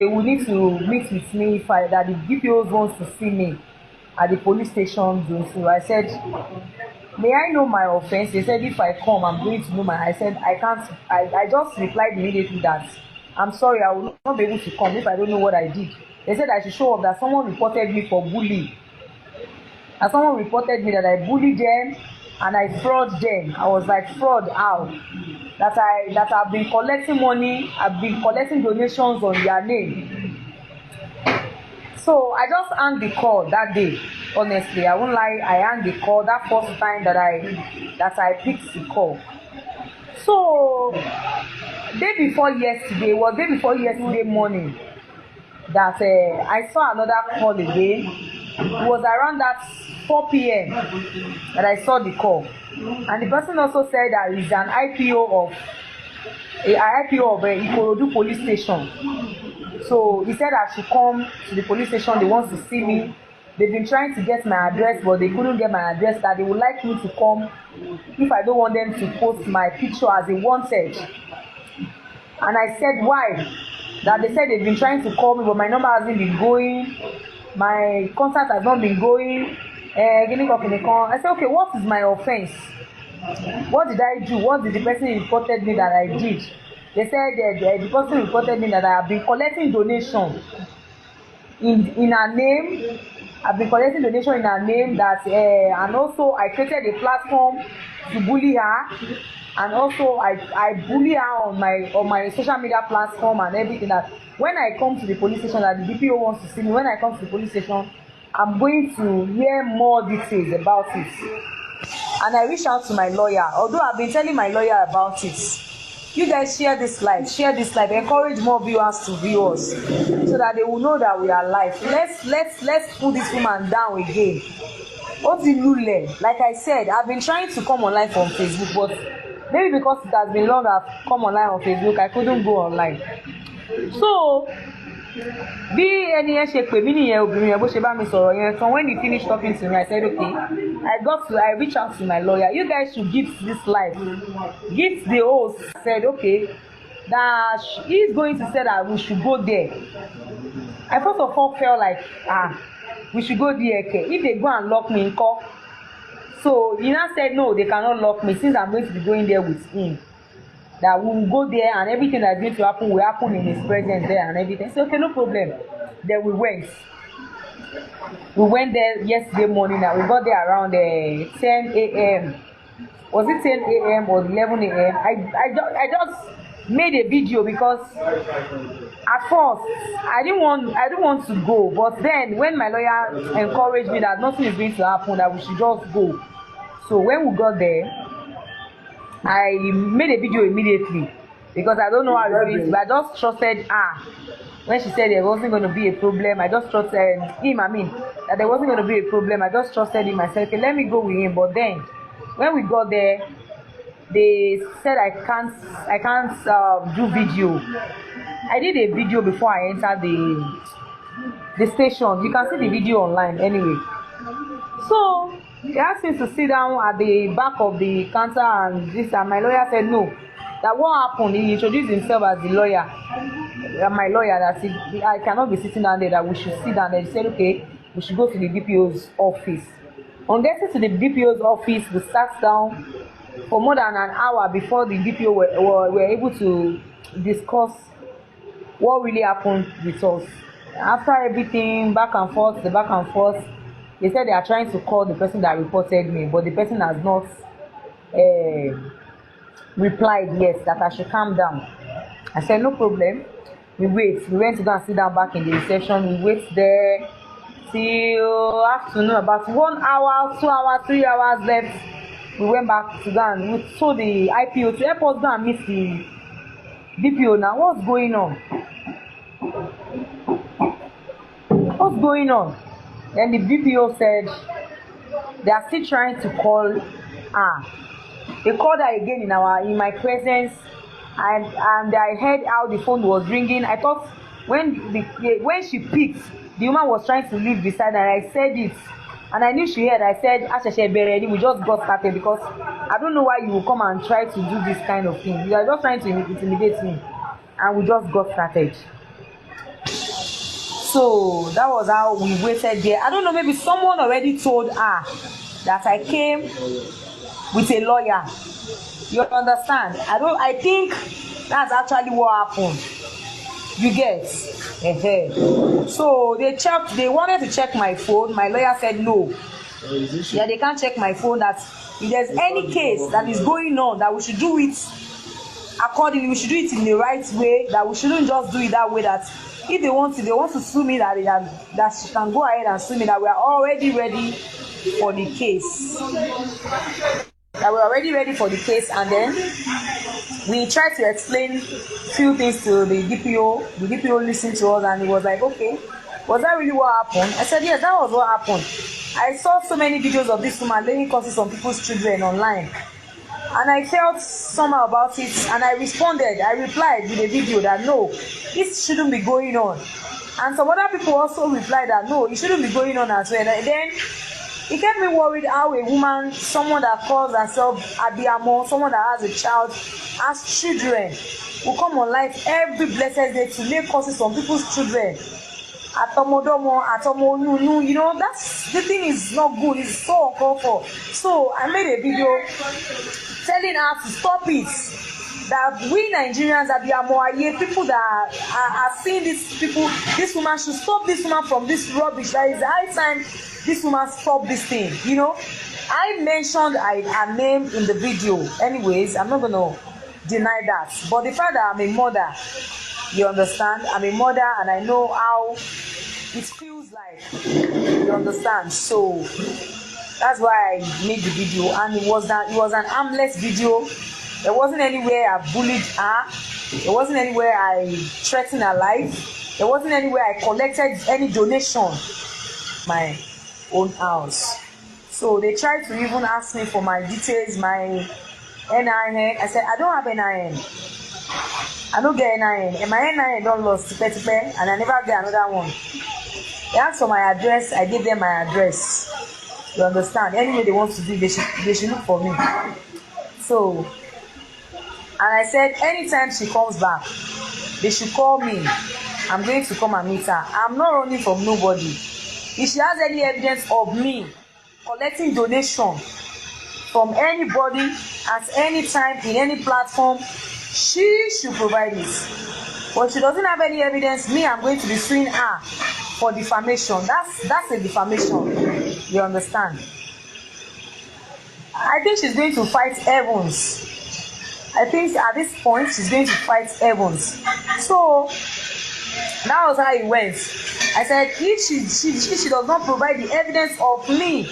they will need to meet with me if that the DPOs wants to see me at the police station. So I said, may I know my offense? They said if I come, I'm going to know my. I said I can't. I just replied immediately that I'm sorry, I will not be able to come if I don't know what I did. They said I should show up that someone reported me for bullying. And someone reported me that I bullied them and I fraud them. I was like, fraud how? That I've been collecting money, I've been collecting donations on their name. So I just hung the call that day. Honestly, I won't lie, I hung the call that first time that I picked the call. So day before yesterday morning that I saw another call again. It was around that 4 p.m. that I saw the call, and the person also said that it's an IPO of Ikorodu police station. So he said I should come to the police station. They want to see me. They've been trying to get my address, but they couldn't get my address. That they would like me to come if I don't want them to post my picture as a wanted. And I said why? That they said they've been trying to call me, but my number hasn't been going. My contact has not been going. I said, okay, what is my offense? What did I do? What did the person reported me that I did? They said the person reported me that I have been collecting donation in her name. I've been collecting donation in her name that and also I created a platform to bully her, and also I bully her on my social media platform and everything. That when I come to the police station, that the DPO wants to see me, when I come to the police station, I'm going to hear more details about it. And I reached out to my lawyer, although I've been telling my lawyer about it. You guys share this live, encourage more viewers to view us so that they will know that we are live. Let's put this woman down again. Like I said, I've been trying to come online from Facebook, but maybe because it has been long I've come online on Facebook, I couldn't go online. So bí ẹni yẹn ṣe pè mí nìyẹn, obìnrin yẹn bó ṣe bá mi sọ̀rọ̀ yẹn tán. When he finished talking to me, I said okay, I reached out to my lawyer. You guys should give this live, give the host. I said okay, that he's going to say that we should go there. I first of all felt like we should go there. Okay, if they go and lock me in court. So he now said no, they cannot lock me since I'm going to be going there with him. That we will go there and everything that's going to happen will happen in his presence there and everything. So okay, no problem. Then we went. We went there yesterday morning and we got there around 10 a.m. Was it 10 a.m. or 11 a.m.? I just made a video because at first I didn't want to go, but then when my lawyer encouraged me that nothing is going to happen, that we should just go. So when we got there, I made a video immediately because I don't know how it is, but I just trusted her. When she said there wasn't going to be a problem, I just trusted him. That there wasn't going to be a problem. I just trusted him. I said, okay, let me go with him. But then, when we got there, they said I can't do video. I did a video before I entered the station. You can see the video online anyway. So they asked me to sit down at the back of the counter and this, and my lawyer said no. That what happened, he introduced himself as the lawyer, my lawyer, that I cannot be sitting down there, that we should sit down there. He said okay, we should go to the DPO's office. On getting to the DPO's office, we sat down for more than an hour before the DPO were able to discuss what really happened with us. After everything, back and forth, they said they are trying to call the person that reported me, but the person has not replied yet, that I should calm down. I said no problem. We wait. We went to go and sit down back in the reception. We wait there till afternoon, about 1 hour, 2 hours, 3 hours left. We went back to go and we told the IPO to help us go and meet the DPO. Now what's going on? What's going on? Then the DPO said they are still trying to call her. They called her again in my presence, and I heard how the phone was ringing. I thought when she picked, the woman was trying to leave beside her, and I said it, and I knew she heard. I said, we just got started, because I don't know why you will come and try to do this kind of thing. You are just trying to intimidate me, and we just got started. So that was how we waited there. I don't know, maybe someone already told her that I came with a lawyer. You understand? I think that's actually what happened. You get? So they wanted to check my phone. My lawyer said no. Yeah, they can't check my phone. That if there's any case that is going on, that we should do it accordingly, we should do it in the right way, that we shouldn't just do it that way, that if they want to sue me, that she can go ahead and sue me, that we are already ready for the case. That we're already ready for the case. And then we tried to explain few things to the DPO. The DPO listened to us and he was like, okay, was that really what happened? I said, yes, that was what happened. I saw so many videos of this woman laying curses on people's children online, and I felt somehow about it, and I replied with a video that no, this shouldn't be going on. And some other people also replied that no, it shouldn't be going on as well. And then it kept me worried how a woman, someone that calls herself Abiyamo, someone that has a child, has children, will come on live every blessed day to lay curses on people's children. Atomodomo, Atomonu, you know, that's the thing is not good. It's so uncalled for. So I made a video telling her to stop it. That we Nigerians are the people that are seeing these people, this woman should stop this woman from this rubbish. That is the high time this woman stop this thing. You know, I mentioned her name in the video. Anyways, I'm not gonna deny that. But the fact that I'm a mother, you understand? I'm a mother and I know how it feels like. You understand? So that's why I made the video, and it was an harmless video. There wasn't anywhere I bullied her. There wasn't anywhere I threatened her life. There wasn't anywhere I collected any donation. My own house. So they tried to even ask me for my details, my NIN. I said I don't have NIN. I don't get NIN. And my NIN don't lost tipe, and I never get another one. They asked for my address. I gave them my address. You understand? Anyway they want to do, they should look for me. So, and I said anytime she comes back, they should call me. I'm going to come and meet her. I'm not running from nobody. If she has any evidence of me collecting donation from anybody at any time in any platform, she should provide it. But if she doesn't have any evidence, me, I'm going to be suing her for defamation. That's a defamation. You understand? I think she's going to fight Evans. I think at this point she's going to fight Evans. So that was how it went. I said if she does not provide the evidence of me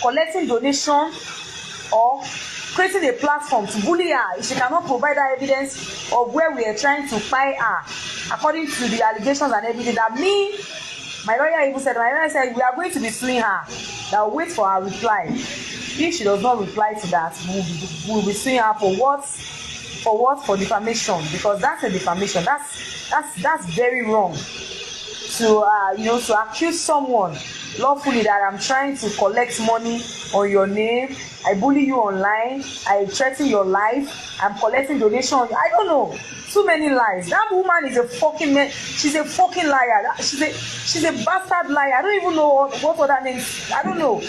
collecting donation or creating a platform to bully her, if she cannot provide that evidence of where we are trying to find her according to the allegations and everything, that me, my lawyer even said, we are going to be suing her. That will wait for her reply. If she does not reply to that, we'll be suing her for what? For defamation, because that's a defamation. That's very wrong. To to accuse someone lawfully that I'm trying to collect money on your name, I bully you online, I threaten your life, I'm collecting donations. I don't know. Too many lies. That woman is a fucking man. She's a fucking liar. She's a bastard liar. I don't even know what other names. I don't know.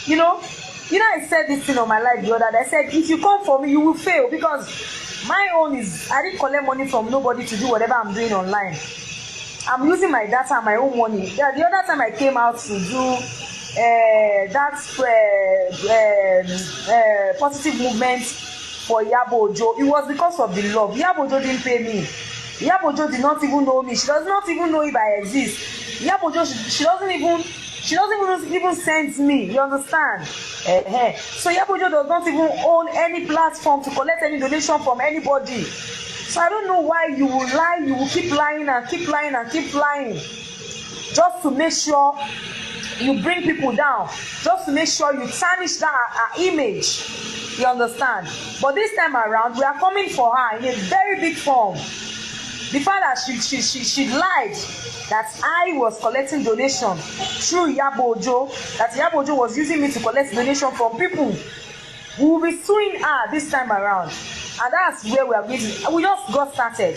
You know, I said this thing on my life the other day. I said, if you come for me, you will fail, because my own is, I didn't collect money from nobody to do whatever I'm doing online. I'm using my data and my own money. The other time I came out to do positive movement for Yabo Ojo, it was because of the love. Yabo Ojo didn't pay me. Yabo Ojo did not even know me. She does not even know if I exist. Yabo Ojo, she doesn't even send me. You understand? So Yabo Ojo does not even own any platform to collect any donation from anybody. So I don't know why you will lie. You will keep lying and keep lying and keep lying, just to make sure you bring people down, just to make sure you tarnish that image. You understand? But this time around, we are coming for her in a very big form. The fact that she lied that I was collecting donation through Yabo Ojo, that Yabo Ojo was using me to collect donation from people. We will be suing her this time around. And that's where we are going to. We just got started.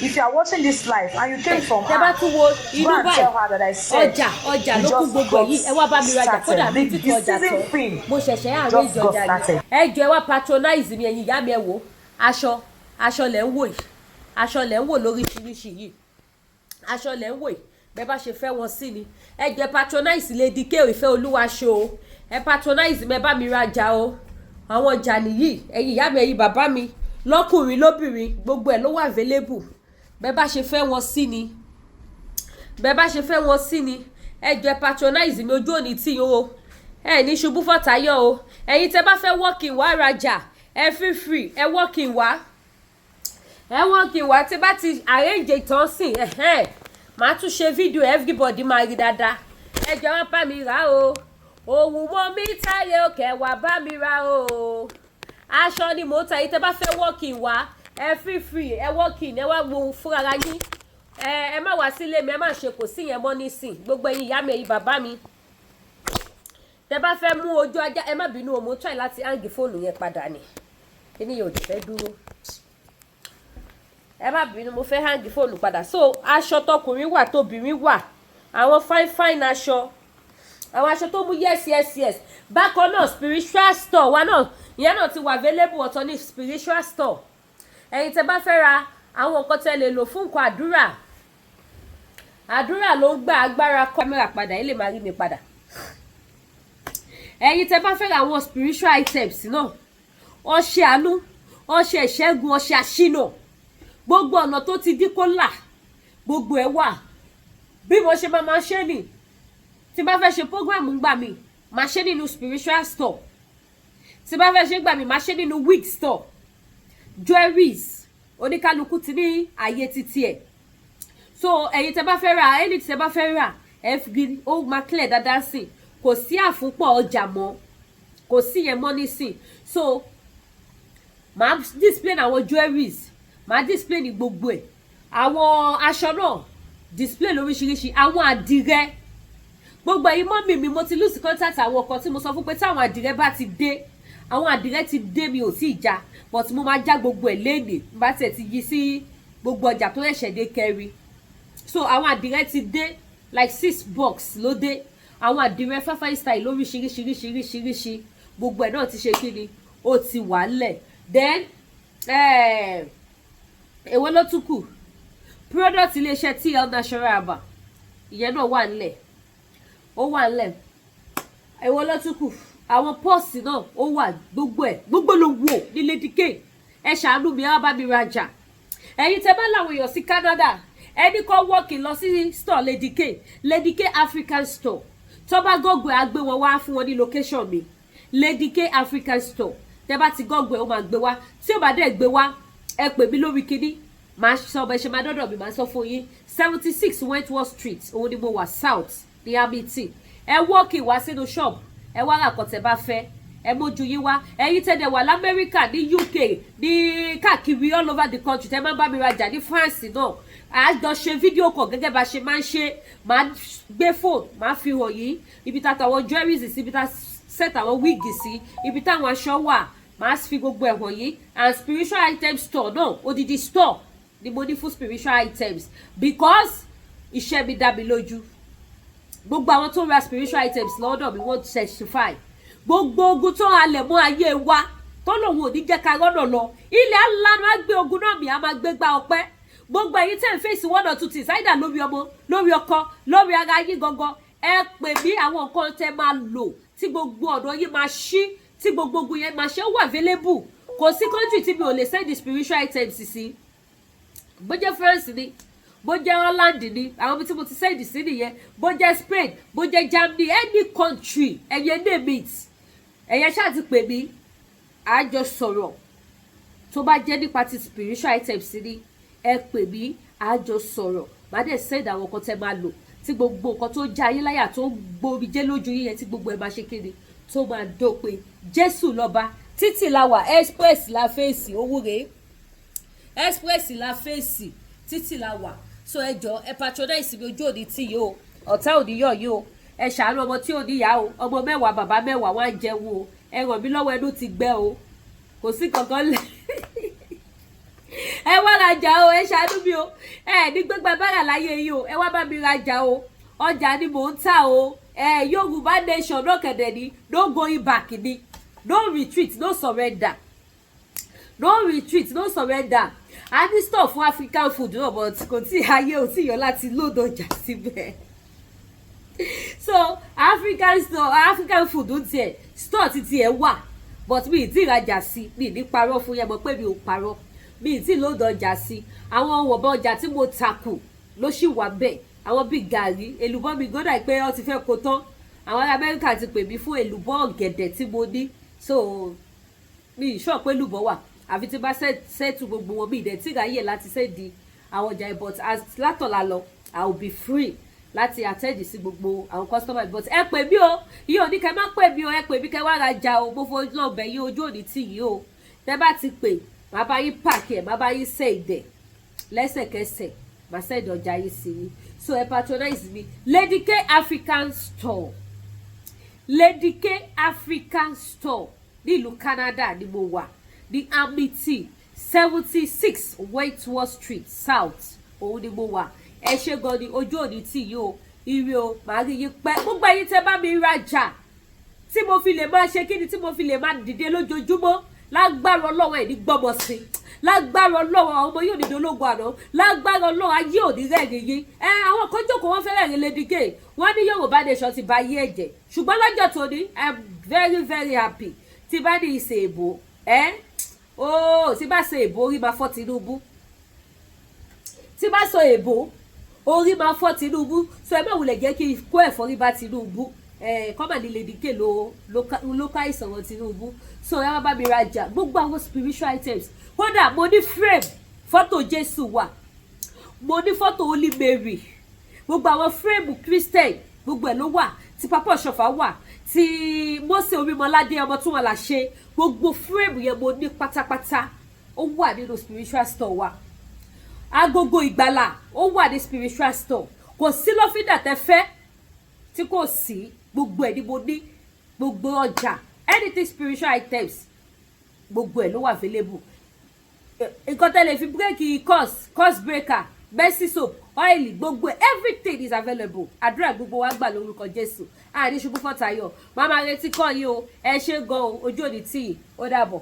if you are watching this live and you came from her, go and tell her that I said ọjà ló kú gbogbo yìí ẹ wá bá mi rajà kódà mi títí ọjà tán mo ṣẹ̀ṣẹ̀ àárẹ̀ ìjọjà yìí ẹ jọ ẹ wá patronize mi ẹ̀yin ìyá mi ẹ wò aṣọ lẹ̀ ń wò yìí aṣọ lẹ̀ ń wò lóríṣiríṣi yìí aṣọ lẹ̀ ń wò yìí bẹ́ẹ̀ bá ṣe fẹ́ wọn sí ni ẹ jẹ́ patronize Lady K Ìfẹ́ Olúwa show ẹ patronize mi ẹ bá mi rajà o àwọn ọjà nìyí ẹ̀yin ìyá mi ẹ̀yin bàbá mi lọ́kùnrin lóbìnrin gbogbo ẹ̀ ló wà available bẹ́ẹ̀ bá ṣe fẹ́ wọn sí ni bẹ́ẹ̀ bá ṣe fẹ́ wọn sí ni ẹ jẹ́ patronize mi ojú òní tí o ẹ ní ṣubú fọ́tayọ̀ o ẹ̀yin tẹ́ bá fẹ́ walk-in wá rajà ẹ free ẹ walk-in wá tí bá ti arrange ìtàn sìn màá tún ṣe fídíò everybody máa rí dáadáa ẹ jẹ́ wá bá mi rà o òwú mọ́ mi táyé òkè wá bá mi rà o aṣọ ni mò ń ta yìí tẹ́ bá fẹ́ walk-in wá ẹ free ẹ walk-in ẹ wá wo fúnra yín ẹ má wá sílé mi ẹ má ṣe kò sí yẹn mọ́ nísìn gbogbo ẹ̀yin ìyá mi ẹ̀yin bàbá mi tẹ́ bá fẹ́ mú ojú ajá ẹ má bínú o mo try láti hang fóònù yẹn padà ni kíní yóò fẹ́ dúró ẹ má bínú mo fẹ́ hang fóònù padà so aṣọ tọkùnrin wà tóbìnrin wà àwọn fine aṣọ àwọn aṣọ tó mú yes bákan náà spiritual store wa náà ìyẹn náà ti wà available ọ̀tọ̀ ní spiritual store ẹ̀yin tẹ́ bá fẹ́ ra àwọn nǹkan tẹ́ lè lò fún nǹkan àdúrà ló ń gba agbára kámẹ́rà padà ẹ lè máa rí mi padà ẹ̀yin tẹ́ bá fẹ́ ra àwọn spiritual items náà ọṣẹ àánú ọṣẹ ìṣẹ́gun ọṣẹ àṣínà gbogbo ọ̀nà tó ti dí kó là gbogbo ẹ̀ wà bí mo ṣe máa ṣe nì tí bá fẹ́ ṣe program gbà mí máa ṣe nínú spiritual store tí bá fẹ́ ṣe gbà mí máa ṣe nínú wig store jewelries oníkálukú ti ní àyè títí ẹ̀ so ẹ̀yin tẹ́ bá fẹ́ rà ẹni tẹ́ bá fẹ́ rà ẹ fi ó máa clear dáadáa sí kò sí àfúnpọ̀ ọjà mọ́ kò sí yẹn mọ́ nísìn so máa display àwọn jewelries máa display ní gbogbo ẹ̀ àwọn aṣọ náà display lóríṣiríṣi àwọn àdìrẹ gbogbo ẹ̀yin mọ́mì mi mo ti lose contact àwọn kan tí mo sọ fún pé táwọn àdìrẹ bá ti dé àwọn àdìrẹ ti dé mi ò tí ì já but mo máa já gbogbo ẹ̀ léèdè bá tẹ̀ ti yí sí gbogbo ọjà tó ṣẹ̀ṣẹ̀ dé kẹrí so àwọn àdìrẹ ti dé like 6 box ló dé àwọn àdìrẹ fáfáì style lóríṣiríṣiríṣiríṣi gbogbo ẹ̀ náà ti ṣe kí ni ó ti wà lẹ̀ then èwo ló tún kù product iléeṣẹ́ TL Natural Herbal ìyẹn náà wà nílẹ̀ ó wà nílẹ̀ èwo ló tún kù àwọn pọ́ọ̀sì náà ó wà gbogbo ló wò ní Lady K ẹ ṣàánú mi á bá mi rajà ẹ̀yin tẹ́ bá láwọn èèyàn sí Canada ẹni kọ́ walk-in lọ sí store Lady K African store tó bá gọ́gùn ẹ̀ á gbé wọn wá fún wọn ní location mi Lady K African store tẹ́ bá ti gọ́gùn ẹ̀ ó máa gbé wá tí ó bá dẹ̀ gbé wá ẹ pè mí lórí kíní máa sọ bẹ ṣe máa dọ́dọ̀ mi máa sọ fún yín 76 Wentworth Street òun ni mo wà south ní Hamilton ẹ walk-in wá sínú shop ẹ wá rà kọ̀tẹ́ bá fẹ́ ẹ mójú yín wá ẹ̀yin tẹ́lẹ̀ wà lamẹ́ríkà ní UK ní káàkiri all over the country tẹ́ máa bá mi rajà ní France náà àjọ ṣe fídíò kan gẹ́gẹ́ bá ṣe máa ń ṣe máa gbé fóònù máa fi hàn yín ibi tá àwọn jewelries sí ibi tá set àwọn wíìgì sí ibi táwọn aṣọ wà máa fi gbogbo ẹ̀ hàn yín and spiritual items store náà odidi store ni mo ní fún spiritual items because iṣẹ́ mi dá mi lójú gbogbo àwọn tó ra spiritual items lọ́dọ̀ mi wọ́n certify gbogbo ogun tó halẹ̀ mọ́ ayé wa tó lòun ò ní jẹ́ ká rọ́nà lọ ilẹ̀ alánú á gbé ogun náà mi á máa gbé gbá ọpẹ́ gbogbo ẹ̀yin tẹ́ ń fèsì one or two things either lórí ọmọ lórí ọkọ lórí ara yín gangan ẹ pè mí àwọn nǹkan tẹ́ máa lò tí gbogbo ọ̀dọ̀ yín máa ṣí tí gbogbo ogun yẹn máa ṣe ó wà available kò sí country tí mi ò lè send the spiritual items sí bó jẹ́ France ni bó jẹ́ Holland ni àwọn ibi tí mo ti send sí nìyẹn bó jẹ́ Spain bó jẹ́ Germany any country ẹ̀yẹ name it ẹ̀yẹ ṣáà ti pè mí àjọ sọ̀rọ̀ tó bá jẹ́ nípa ti spiritual items ni ẹ pè mí àjọ sọ̀rọ̀ má dẹ̀ send àwọn nǹkan tẹ́ máa lò tí gbogbo nǹkan tó já ayé láyà tó gbomi jẹ́ lójú yín yẹn tí gbogbo ẹ̀ máa ṣe kéde tó máa dópin Jésù lọ́ba títì la wà express la fèsì owó rèé express la fèsì títì la wà so ẹ jọ ẹ patronize mi ojú òní tí yìí o ọ̀tá òní yọ̀ yìí o ẹ ṣàánú ọmọ tí ò níyà o ọmọ 10 bàbá 10 wọ́n á jẹun o ẹ ràn mí lọ́wọ́ ẹnu ti gbẹ o kò sí kankan lẹ̀ ẹ wá rajà o, ẹ ṣàánú mi o, ẹ ní gbégbá bára láyé yìí o, ẹ wá bá mi rajà o, ọjà ni mò ń tà o. Yorùbá nation no kẹ̀dẹ̀ ni, no going back ni, no retreat, no surrender, no retreat, no surrender. A ní store fún African food náà, but kò tí ayé ò tí yọ láti lóòdù ọjà síbẹ̀. So African food ń tiẹ̀ store ti tiẹ̀ wà, but mi ì tí ìrajà sí, mi ì ní parọ́ fún yẹn, mọ̀ pé mi ò parọ́, mi ì tí lóòdù ọjà sí. Àwọn wọ̀bọ̀ ọjà tí mo takù ló ṣì wà bẹ́ẹ̀, àwọn bíi gàrí, èlùbọ́ mi gbọ́dọ̀ pé ó ti fẹ́ kó tán. Àwọn ará Amẹ́ríkà ti pè mí fún èlùbọ́ ọ̀gẹ̀dẹ̀ tí mo ní, so mi ì sọ pé èlùbọ́ wà, àfi tí bá ṣètù gbogbo wọn, mi ì dẹ̀ tí ráyè láti ṣèdí àwọn ọjà, but as látọ̀la lọ I will be free láti attend sí gbogbo àwọn customer. But ẹ pè mí o, yìí ò ní kẹ́ má pè mí o, ẹ pè mí kẹ́ wá rajà o, mo fojú náà bẹ̀ yín, ojú òní tì yín o. Tẹ́ bá ti pè, màá bá yín pààkì ẹ̀, màá bá yín ṣèdẹ̀ lẹ́sẹ̀kẹsẹ̀, màá ṣèdẹ̀ ọjà yín sí yín. So ẹ patronize me. Lady K African Store, Lady K African Store nílùú Canada ni mo wà, ní Amity 76 Whitewater Street South, òun ni mo wà. Ẹ ṣé gan ni, ojú òní tì yín o, ire o, màá rí yín pẹ́. Gbogbo ẹ̀yin tẹ́ bá mi rajà tí mo fi lè máa ṣe kíni, tí mo fi lè máa dìde lójoojúmọ́, lágbára Ọlọ́run ẹ̀ ní gbọ́mọ sí, lágbára Ọlọ́run àwọn ọmọ yóò ní dológun àná, lágbára Ọlọ́run ayé òní rẹ́rìn yín. Àwọn kan jókòó wọ́n fẹ́rẹ̀ rí Lady K, wọ́n ní Yorùbá nation ti ba yé ẹ̀jẹ̀, ṣùgbọ́n lọ́jọ́ tòní I'm very very happy. Tí bá ní ìṣe èbò tí bá ṣe èbò orí máa fọ́ Tinubu, tí bá sọ èbò orí máa fọ́ Tinubu, so ẹ má wulẹ̀ jẹ́ kí n kó ẹ̀fọ́rí bá Tinubu. Kọ́mà ní Lady K ló ká ìsọ̀rọ̀ Tinubu. So ẹ wá bá mi rajà gbogbo àwọn spiritual items. Kódà mo ní frame fọ́tò Jésù wà, mo ní fọ́tò Holy Mary, gbogbo àwọn frame Christian gbogbo ẹ̀ ló wà, tí Papa Ọ̀ṣọ́fà wà, tí Mósè Orímọládé ọmọ tún wọn là ṣe, gbogbo frame yẹn mo ní pátápátá, ó wà nínú spiritual store wa. Agogo ìgbàlà ó wà ní spiritual store, kò sí lọ́fíńdà tẹ́ fẹ́ tí kò sí, gbogbo ẹ̀ ni mo ní, gbogbo ọjà anything spiritual items gbogbo ẹ̀ ló wà available. Nǹkan tẹ́lẹ̀ fi bírèkì course breaker, mercy soap, oil, gbogbo everything is available. Àdúrà gbogbo wa gbà lórúkọ Jésù, àní ṣubú fọ́tayọ̀. Màmá retí kọ́ yín o, ẹ ṣé gan o, ojú òní tì yín, ó dàbọ̀.